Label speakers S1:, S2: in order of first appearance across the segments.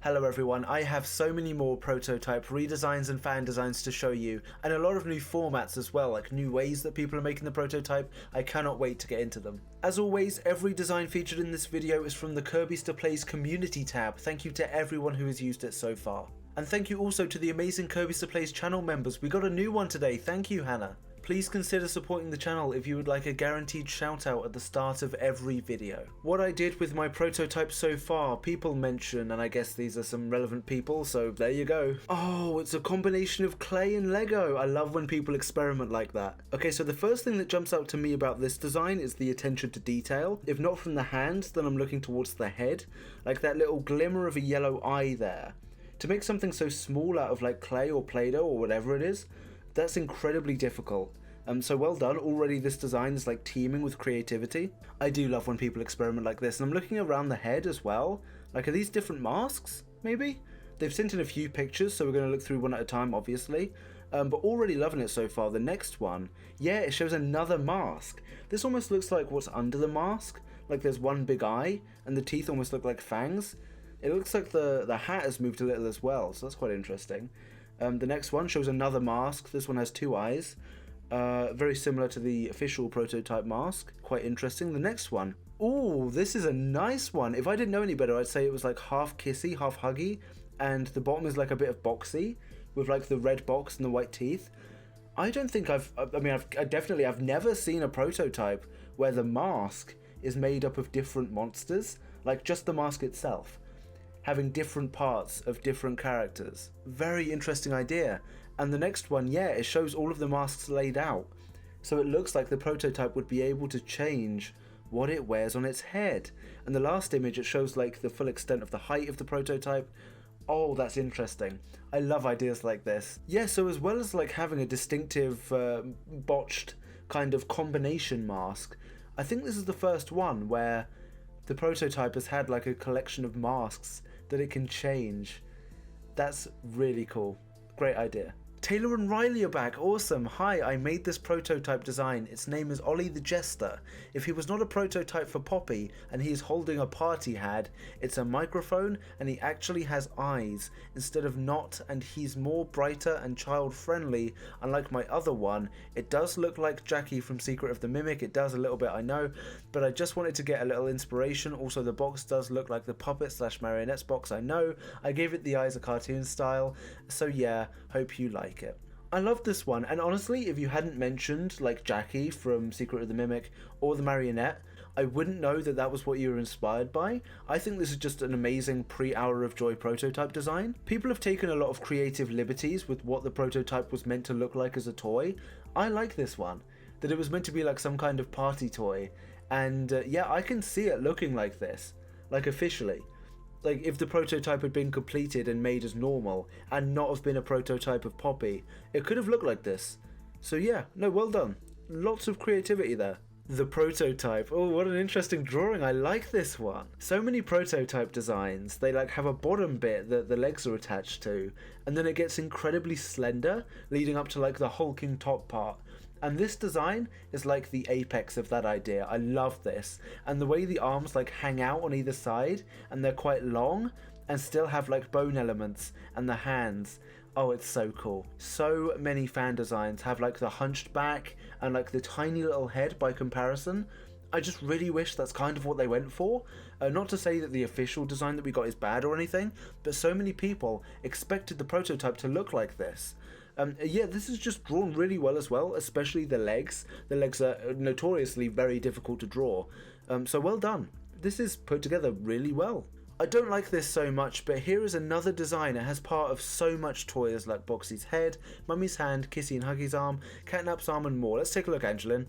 S1: Hello everyone, I have so many more prototype redesigns and fan designs to show you, and a lot of new formats as well, like new ways that people are making the prototype. I cannot wait to get into them. As always, every design featured in this video is from the Kirbyster Plays Community tab. Thank you to everyone who has used it so far. And thank you also to the amazing Kirbyster Plays channel members. We got a new one today, thank you Hannah. Please consider supporting the channel if you would like a guaranteed shoutout at the start of every video. What I did with my prototype so far, people mention, and I guess these are some relevant people, so there you go. Oh, it's a combination of clay and Lego. I love when people experiment like that. Okay, so the first thing that jumps out to me about this design is the attention to detail. If not from the hands, then I'm looking towards the head, like that little glimmer of a yellow eye there. To make something so small out of like clay or Play-Doh or whatever it is, that's incredibly difficult. So well done, already this design is like teeming with creativity. I do love when people experiment like this, and I'm looking around the head as well. Like, are these different masks, maybe? They've sent in a few pictures, so we're going to look through one at a time, obviously. But already loving it so far. The next one, yeah, it shows another mask. This almost looks like what's under the mask. Like there's one big eye, and the teeth almost look like fangs. It looks like the hat has moved a little as well, so that's quite interesting. The next one shows another mask. This one has two eyes. Very similar to the official prototype mask. Quite interesting. The next one. Ooh, this is a nice one. If I didn't know any better, I'd say it was like half kissy, half huggy, and the bottom is like a bit of boxy, with like the red box and the white teeth. I don't think I've never seen a prototype where the mask is made up of different monsters, like just the mask itself, having different parts of different characters. Very interesting idea. And the next one, yeah, it shows all of the masks laid out. So it looks like the prototype would be able to change what it wears on its head. And the last image, it shows like the full extent of the height of the prototype. Oh, that's interesting. I love ideas like this. Yeah, so as well as like having a distinctive botched kind of combination mask, I think this is the first one where the prototype has had like a collection of masks that it can change. That's really cool. Great idea. Taylor and Riley are back, awesome. Hi, I made this prototype design. Its name is Ollie the Jester. If he was not a prototype for Poppy and he is holding a party hat, it's a microphone and he actually has eyes instead of not, and he's more brighter and child friendly. Unlike my other one, it does look like Jackie from Secret of the Mimic. It does a little bit, I know, but I just wanted to get a little inspiration. Also, the box does look like the puppet / marionettes box, I know. I gave it the eyes a cartoon style, so yeah, hope you like it. I love this one, and honestly, if you hadn't mentioned like Jackie from Secret of the Mimic or the marionette, I wouldn't know that that was what you were inspired by. I think this is just an amazing pre-Hour of Joy prototype design. People have taken a lot of creative liberties with what the prototype was meant to look like as a toy. I like this one, that it was meant to be like some kind of party toy, and yeah, I can see it looking like this, like officially. Like, if the prototype had been completed and made as normal, and not have been a prototype of Poppy, it could have looked like this. So yeah, no, well done. Lots of creativity there. The prototype. Oh, what an interesting drawing. I like this one. So many prototype designs, they like have a bottom bit that the legs are attached to, and then it gets incredibly slender, leading up to like the hulking top part. And this design is like the apex of that idea. I love this. And the way the arms like hang out on either side, and they're quite long, and still have like bone elements, and the hands. Oh, it's so cool. So many fan designs have like the hunched back and like the tiny little head by comparison. I just really wish that's kind of what they went for. Not to say that the official design that we got is bad or anything, but so many people expected the prototype to look like this. Yeah, this is just drawn really well as well, especially the legs. The legs are notoriously very difficult to draw, so well done. This is put together really well. I don't like this so much, but here is another design. It has part of so much toys like Boxy's head, Mummy's hand, Kissy and Huggy's arm, Catnap's arm and more. Let's take a look, Angelin.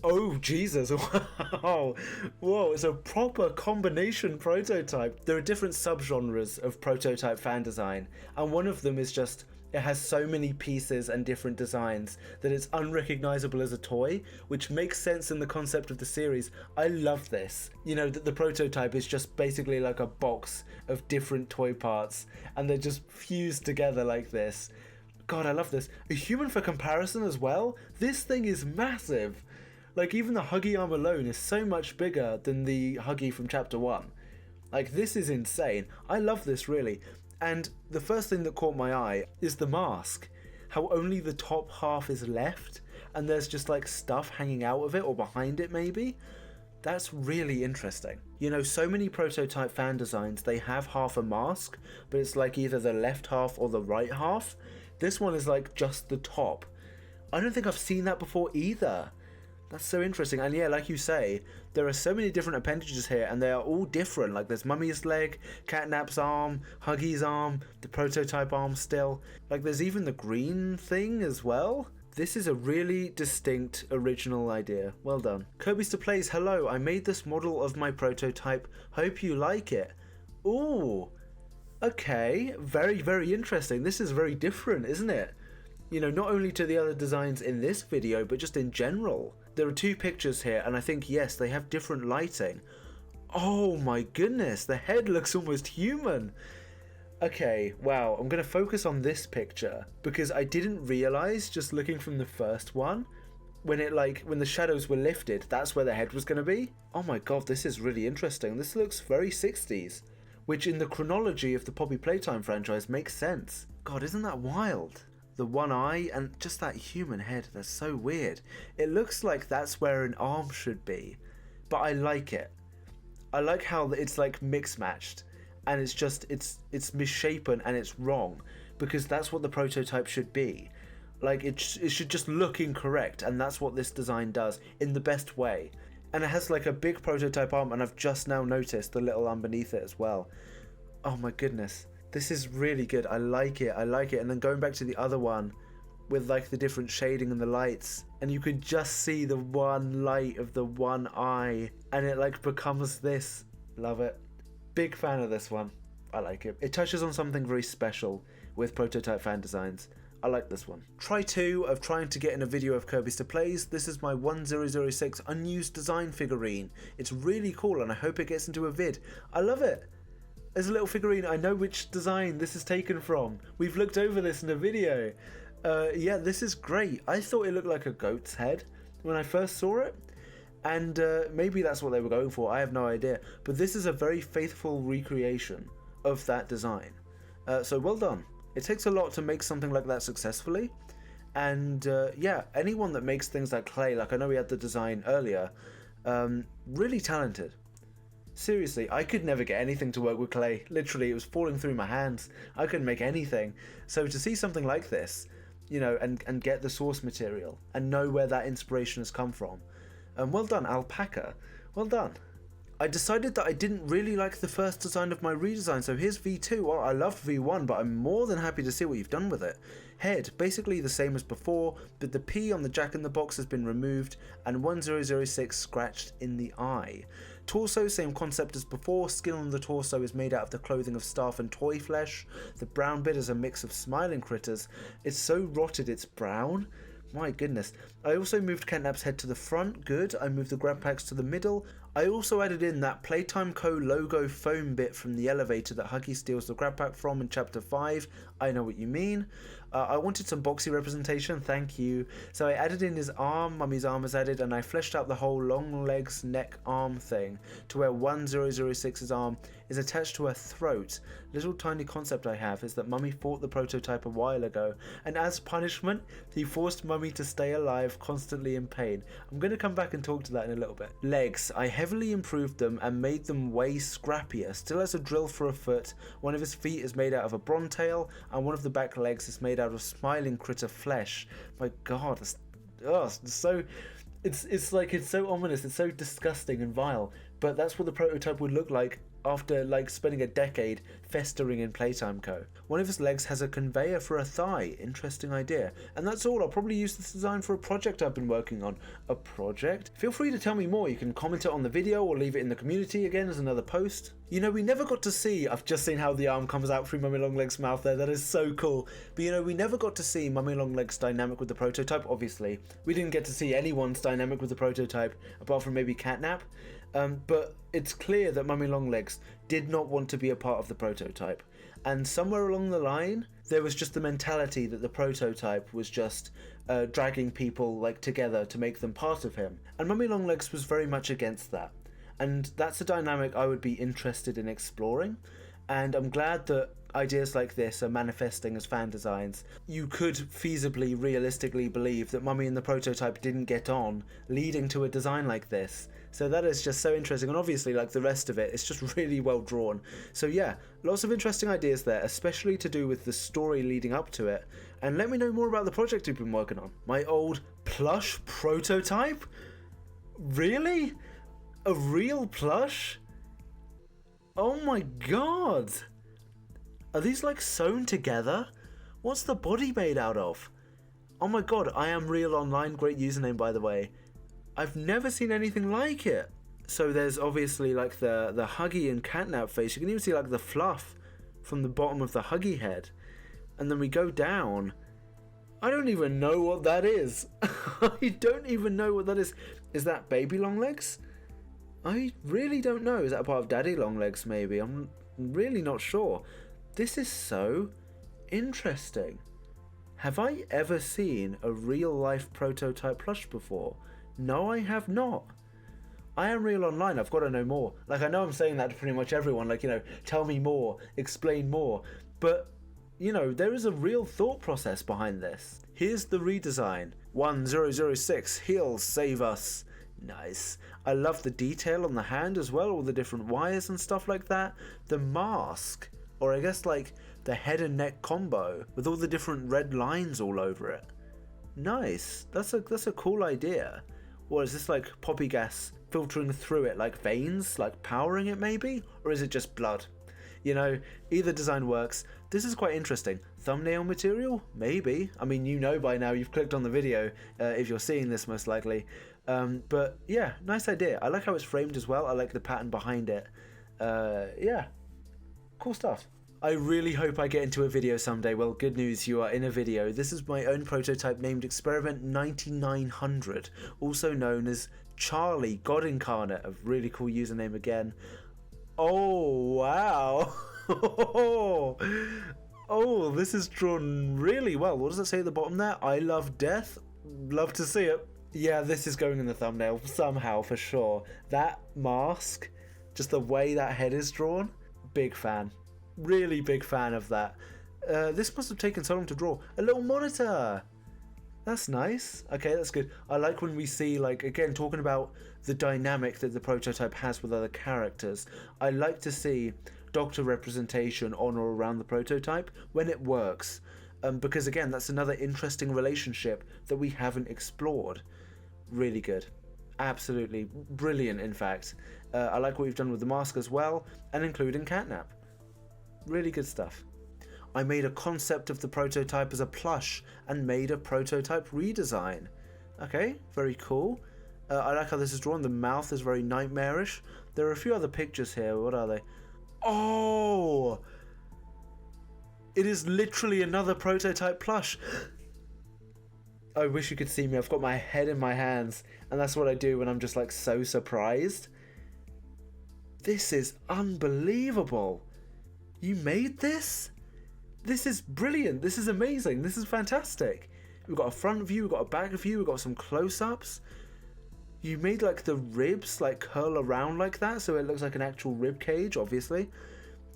S1: Oh, Jesus, wow, whoa, it's a proper combination prototype. There are different subgenres of prototype fan design, and one of them is just, it has so many pieces and different designs that it's unrecognizable as a toy, which makes sense in the concept of the series. I love this. You know, that the prototype is just basically like a box of different toy parts, and they're just fused together like this. God, I love this. A human for comparison as well? This thing is massive. Like, even the Huggy arm alone is so much bigger than the Huggy from chapter 1. Like, this is insane. I love this, really. And the first thing that caught my eye is the mask. How only the top half is left, and there's just like stuff hanging out of it, or behind it maybe. That's really interesting. You know, so many prototype fan designs, they have half a mask, but it's like either the left half or the right half. This one is like just the top. I don't think I've seen that before either. That's so interesting. And yeah, like you say, there are so many different appendages here, and they are all different. Like, there's Mummy's leg, Catnap's arm, Huggy's arm, the prototype arm still. Like, there's even the green thing as well. This is a really distinct, original idea. Well done. Kirbyster Plays, hello, I made this model of my prototype. Hope you like it. Ooh, okay. Very, very interesting. This is very different, isn't it? You know, not only to the other designs in this video, but just in general. There are two pictures here, and I think, yes, they have different lighting. Oh my goodness, the head looks almost human. Okay, wow, I'm going to focus on this picture, because I didn't realize, just looking from the first one, when the shadows were lifted, that's where the head was going to be. Oh my god, this is really interesting. This looks very 60s, which in the chronology of the Poppy Playtime franchise makes sense. God, isn't that wild? The one eye and just that human head, that's so weird. It looks like that's where an arm should be, but I like it. I like how it's like mix matched, and it's just, it's misshapen and it's wrong, because that's what the prototype should be. Like, it should just look incorrect, and that's what this design does in the best way. And it has like a big prototype arm, and I've just now noticed the little arm beneath it as well. Oh my goodness. This is really good. I like it. I like it. And then going back to the other one with like the different shading and the lights, and you could just see the one light of the one eye, and it like becomes this. Love it. Big fan of this one. I like it. It touches on something very special with prototype fan designs. I like this one. Try 2 of trying to get in a video of Kirbyster Plays. This is my 1006 unused design figurine. It's really cool, and I hope it gets into a vid. I love it. There's a little figurine. I know which design this is taken from. We've looked over this in a video. Yeah, this is great. I thought it looked like a goat's head when I first saw it. And maybe that's what they were going for. I have no idea. But this is a very faithful recreation of that design. So well done. It takes a lot to make something like that successfully. And yeah, anyone that makes things like clay, like I know we had the design earlier, really talented. Seriously, I could never get anything to work with clay. Literally, it was falling through my hands. I couldn't make anything. So to see something like this, you know, and get the source material and know where that inspiration has come from. Well done, Alpaca. Well done. I decided that I didn't really like the first design of my redesign, so here's V2. Well, I loved V1, but I'm more than happy to see what you've done with it. Head, basically the same as before, but the P on the Jack-in-the-Box has been removed, and 1006 scratched in the eye. Torso, same concept as before. Skin on the torso is made out of the clothing of staff and toy flesh. The brown bit is a mix of smiling critters. It's so rotted it's brown. My goodness. I also moved Catnap's head to the front. Good. I moved the grab packs to the middle. I also added in that Playtime Co. logo foam bit from the elevator that Huggy steals the grab pack from in Chapter 5. I know what you mean. I wanted some boxy representation, thank you. So I added in his arm, Mummy's arm is added, and I fleshed out the whole long legs, neck, arm thing to where 1006's arm is attached to her throat. Little tiny concept I have is that Mummy fought the prototype a while ago, and as punishment, he forced Mummy to stay alive, constantly in pain. I'm going to come back and talk to that in a little bit. Legs. I heavily improved them and made them way scrappier. Still has a drill for a foot. One of his feet is made out of a brontail, and one of the back legs is made out of smiling critter flesh. My god, it's so ominous, it's so disgusting and vile, but that's what the prototype would look like after like spending a decade festering in Playtime Co. One of his legs has a conveyor for a thigh. Interesting idea. And that's all. I'll probably use this design for a project I've been working on. A project? Feel free to tell me more. You can comment it on the video or leave it in the community again as another post. You know, we never got to see, I've just seen how the arm comes out through Mummy Longlegs' mouth there, that is so cool. But you know, we never got to see Mummy Longlegs' dynamic with the prototype, obviously. We didn't get to see anyone's dynamic with the prototype, apart from maybe Catnap. But it's clear that Mummy Longlegs did not want to be a part of the prototype. And somewhere along the line, there was just the mentality that the prototype was just dragging people like together to make them part of him. And Mummy Longlegs was very much against that. And that's a dynamic I would be interested in exploring. And I'm glad that ideas like this are manifesting as fan designs. You could feasibly, realistically believe that Mummy and the prototype didn't get on, leading to a design like this. So that is just so interesting, and obviously, like the rest of it, it's just really well drawn. So yeah, lots of interesting ideas there, especially to do with the story leading up to it. And let me know more about the project you've been working on. My old plush prototype? Really? A real plush? Oh my god! Are these like sewn together? What's the body made out of? Oh my god, I am real online, great username by the way. I've never seen anything like it. So there's obviously like the Huggy and Catnap face. You can even see like the fluff from the bottom of the Huggy head. And then we go down. I don't even know what that is. I don't even know what that is. Is that baby long legs? I really don't know. Is that a part of daddy long legs maybe? I'm really not sure. This is so interesting. Have I ever seen a real life prototype plush before? No, I have not. I am real online, I've got to know more. Like, I know I'm saying that to pretty much everyone, like, you know, tell me more, explain more. But, you know, there is a real thought process behind this. Here's the redesign. 1006, he'll save us. Nice. I love the detail on the hand as well, all the different wires and stuff like that. The mask, or I guess like the head and neck combo with all the different red lines all over it. Nice. That's a cool idea. Or is this like poppy gas filtering through it like veins, like powering it maybe? Or is it just blood? You know, either design works. This is quite interesting. Thumbnail material? Maybe. I mean, you know by now, you've clicked on the video if you're seeing this most likely. But yeah, nice idea. I like how it's framed as well. I like the pattern behind it. Yeah, cool stuff. I really hope I get into a video someday. Well, good news, you are in a video. This is my own prototype named Experiment 9900, also known as Charlie God Incarnate, a really cool username again. Oh, wow. Oh, this is drawn really well. What does it say at the bottom there? I love death. Love to see it. Yeah, this is going in the thumbnail somehow for sure. That mask, just the way that head is drawn, big fan. Really big fan of that. This must have taken so long to draw. A little monitor. That's nice. Okay, that's good. I like when we see, like, again, talking about the dynamic that the prototype has with other characters. I like to see doctor representation on or around the prototype when it works. Because, again, that's another interesting relationship that we haven't explored. Really good. Absolutely brilliant, in fact. I like what we've done with the mask as well, and including Catnap. Really good stuff. I made a concept of the prototype as a plush and made a prototype redesign. Okay, very cool. I like how this is drawn. The mouth is very nightmarish. There are a few other pictures here. What are they? Oh! It is literally another prototype plush. I wish you could see me. I've got my head in my hands, and that's what I do when I'm just like so surprised. This is unbelievable. You made this? This is brilliant. This is amazing. This is fantastic. We've got a front view, we've got a back view, we've got some close-ups. You made like the ribs like curl around like that, so it looks like an actual rib cage, obviously.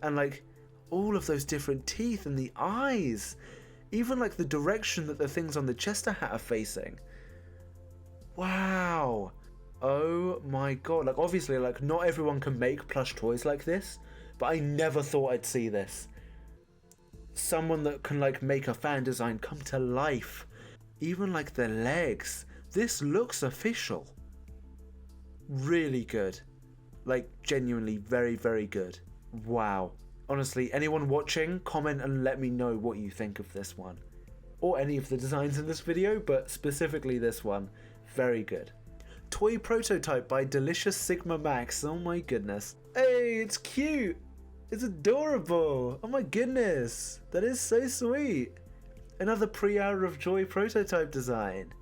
S1: And like all of those different teeth and the eyes. Even like the direction that the things on the jester hat are facing. Wow. Oh my god. Like obviously like not everyone can make plush toys like this, but I never thought I'd see this. Someone that can like make a fan design come to life. Even like the legs. This looks official. Really good. Like genuinely very, very good. Wow. Honestly, anyone watching, comment and let me know what you think of this one. Or any of the designs in this video, but specifically this one. Very good. Toy prototype by Delicious Sigma Max. Oh my goodness. Hey, it's cute. It's adorable. Oh my goodness. That is so sweet. Another pre-hour of joy prototype design.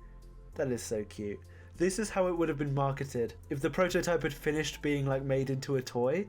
S1: That is so cute. This is how it would have been marketed. If the prototype had finished being like made into a toy,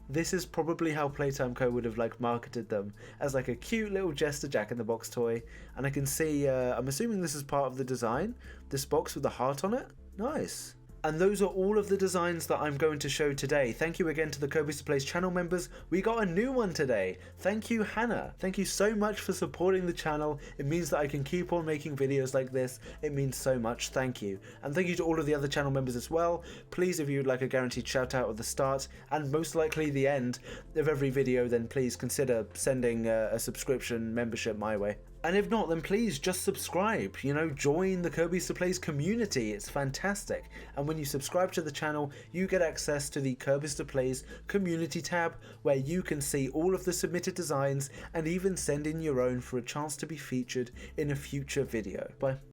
S1: this is probably how Playtime Co would have like marketed them, as like a cute little Jester Jack-in-the-Box toy. And I can see, I'm assuming this is part of the design, this box with the heart on it. Nice. And those are all of the designs that I'm going to show today. Thank you again to the Kirbyster Plays channel members. We got a new one today. Thank you, Hannah. Thank you so much for supporting the channel. It means that I can keep on making videos like this. It means so much. Thank you. And thank you to all of the other channel members as well. Please, if you would like a guaranteed shout out at the start and most likely the end of every video, then please consider sending a subscription membership my way. And if not, then please just subscribe, you know, join the Kirbyster Plays community. It's fantastic. And when you subscribe to the channel, you get access to the Kirbyster Plays community tab, where you can see all of the submitted designs and even send in your own for a chance to be featured in a future video. Bye.